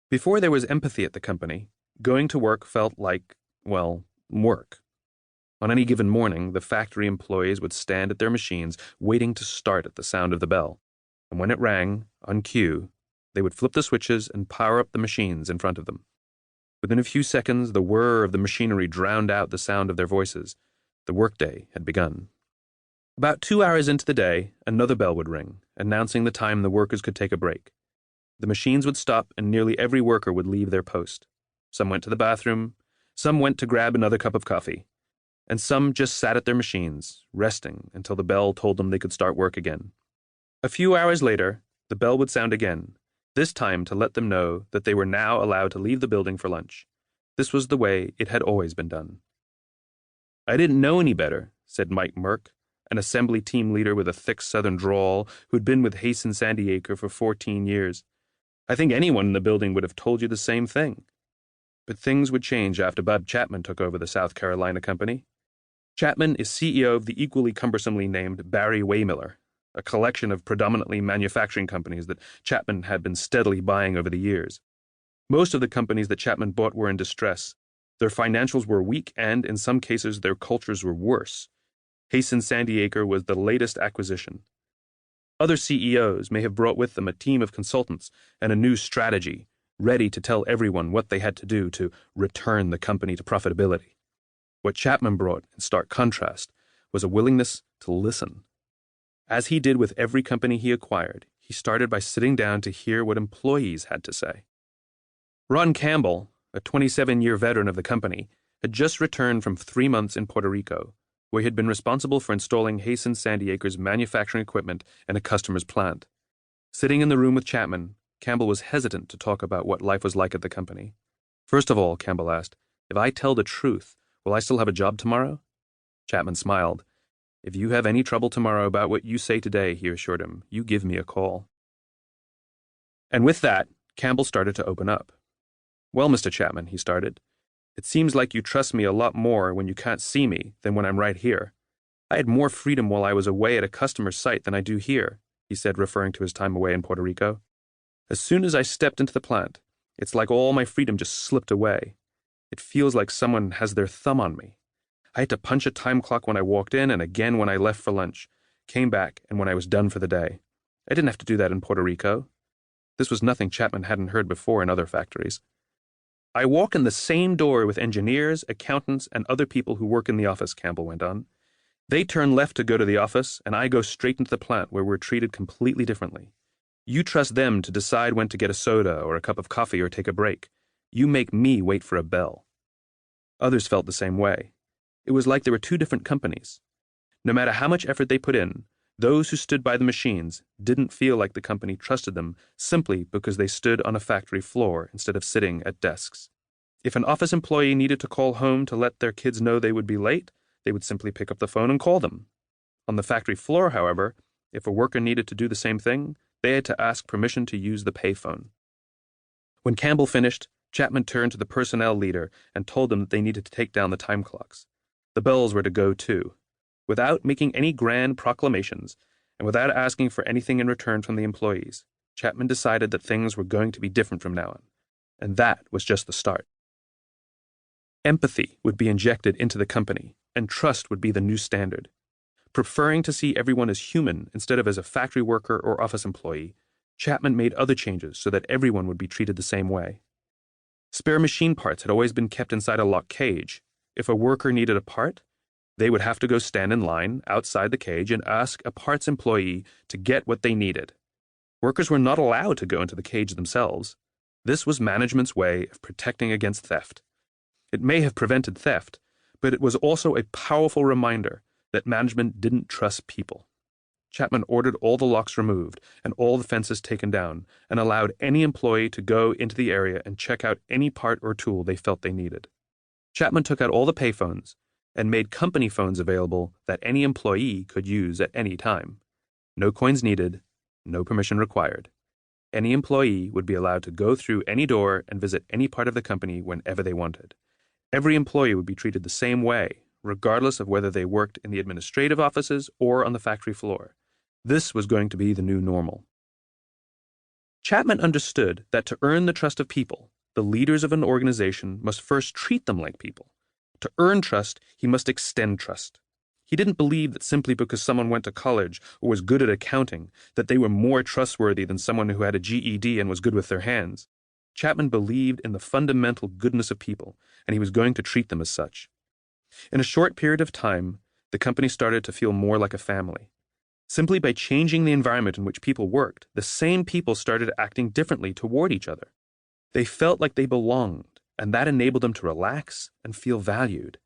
Before there was empathy at the company, going to work felt like, well, work. On any given morning, the factory employees would stand at their machines waiting to start at the sound of the bell, and when it rang, on cue, they would flip the switches and power up the machines in front of them. Within a few seconds, the whir of the machinery drowned out the sound of their voices. The workday had begun. About 2 hours into the day, another bell would ring, announcing the time the workers could take a break. The machines would stop and nearly every worker would leave their post. Some went to the bathroom, some went to grab another cup of coffee, and some just sat at their machines, resting until the bell told them they could start work again. A few hours later, the bell would sound again, this time to let them know that they were now allowed to leave the building for lunch. This was the way it had always been done. "I didn't know any better," said Mike Merck, an assembly team leader with a thick southern drawl who'd been with Hasten Sandiacre for 14 years. "I think anyone in the building would have told you the same thing." But things would change after Bob Chapman took over the South Carolina company. Chapman is CEO of the equally cumbersomely named Barry Waymiller, a collection of predominantly manufacturing companies that Chapman had been steadily buying over the years. Most of the companies that Chapman bought were in distress. Their financials were weak and, in some cases, their cultures were worse. Hasten Sandiacre was the latest acquisition. Other CEOs may have brought with them a team of consultants and a new strategy, ready to tell everyone what they had to do to return the company to profitability. What Chapman brought, in stark contrast, was a willingness to listen. As he did with every company he acquired, he started by sitting down to hear what employees had to say. Ron Campbell, a 27-year veteran of the company, had just returned from 3 months in Puerto Rico, where he had been responsible for installing Hasten Sandiacre's manufacturing equipment in a customer's plant. Sitting in the room with Chapman, Campbell was hesitant to talk about what life was like at the company. "First of all," Campbell asked, "if I tell the truth, will I still have a job tomorrow?" Chapman smiled. "If you have any trouble tomorrow about what you say today," he assured him, "you give me a call." And with that, Campbell started to open up. "Well, Mr. Chapman," he started, "it seems like you trust me a lot more when you can't see me than when I'm right here. I had more freedom while I was away at a customer's site than I do here," he said, referring to his time away in Puerto Rico. "As soon as I stepped into the plant, it's like all my freedom just slipped away. It feels like someone has their thumb on me. I had to punch a time clock when I walked in and again when I left for lunch, came back, and when I was done for the day. I didn't have to do that in Puerto Rico." This was nothing Chapman hadn't heard before in other factories. "I walk in the same door with engineers, accountants, and other people who work in the office," Campbell went on. "They turn left to go to the office, and I go straight into the plant where we're treated completely differently. You trust them to decide when to get a soda or a cup of coffee or take a break. You make me wait for a bell." Others felt the same way. It was like there were two different companies. No matter how much effort they put in, those who stood by the machines didn't feel like the company trusted them simply because they stood on a factory floor instead of sitting at desks. If an office employee needed to call home to let their kids know they would be late, they would simply pick up the phone and call them. On the factory floor, however, if a worker needed to do the same thing, they had to ask permission to use the payphone. When Campbell finished, Chapman turned to the personnel leader and told them that they needed to take down the time clocks. The bells were to go too. Without making any grand proclamations, and without asking for anything in return from the employees, Chapman decided that things were going to be different from now on. And that was just the start. Empathy would be injected into the company, and trust would be the new standard. Preferring to see everyone as human instead of as a factory worker or office employee, Chapman made other changes so that everyone would be treated the same way. Spare machine parts had always been kept inside a locked cage. If a worker needed a part, they would have to go stand in line outside the cage and ask a parts employee to get what they needed. Workers were not allowed to go into the cage themselves. This was management's way of protecting against theft. It may have prevented theft, but it was also a powerful reminder that management didn't trust people. Chapman ordered all the locks removed and all the fences taken down and allowed any employee to go into the area and check out any part or tool they felt they needed. Chapman took out all the payphones and made company phones available that any employee could use at any time. No coins needed, no permission required. Any employee would be allowed to go through any door and visit any part of the company whenever they wanted. Every employee would be treated the same way, regardless of whether they worked in the administrative offices or on the factory floor. This was going to be the new normal. Chapman understood that to earn the trust of people, the leaders of an organization must first treat them like people. To earn trust, he must extend trust. He didn't believe that simply because someone went to college or was good at accounting, that they were more trustworthy than someone who had a GED and was good with their hands. Chapman believed in the fundamental goodness of people, and he was going to treat them as such. In a short period of time, the company started to feel more like a family. Simply by changing the environment in which people worked, the same people started acting differently toward each other. They felt like they belonged, and that enabled them to relax and feel valued.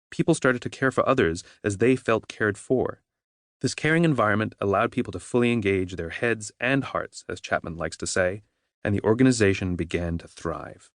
People started to care for others as they felt cared for. This caring environment allowed people to fully engage their heads and hearts, as Chapman likes to say, and the organization began to thrive.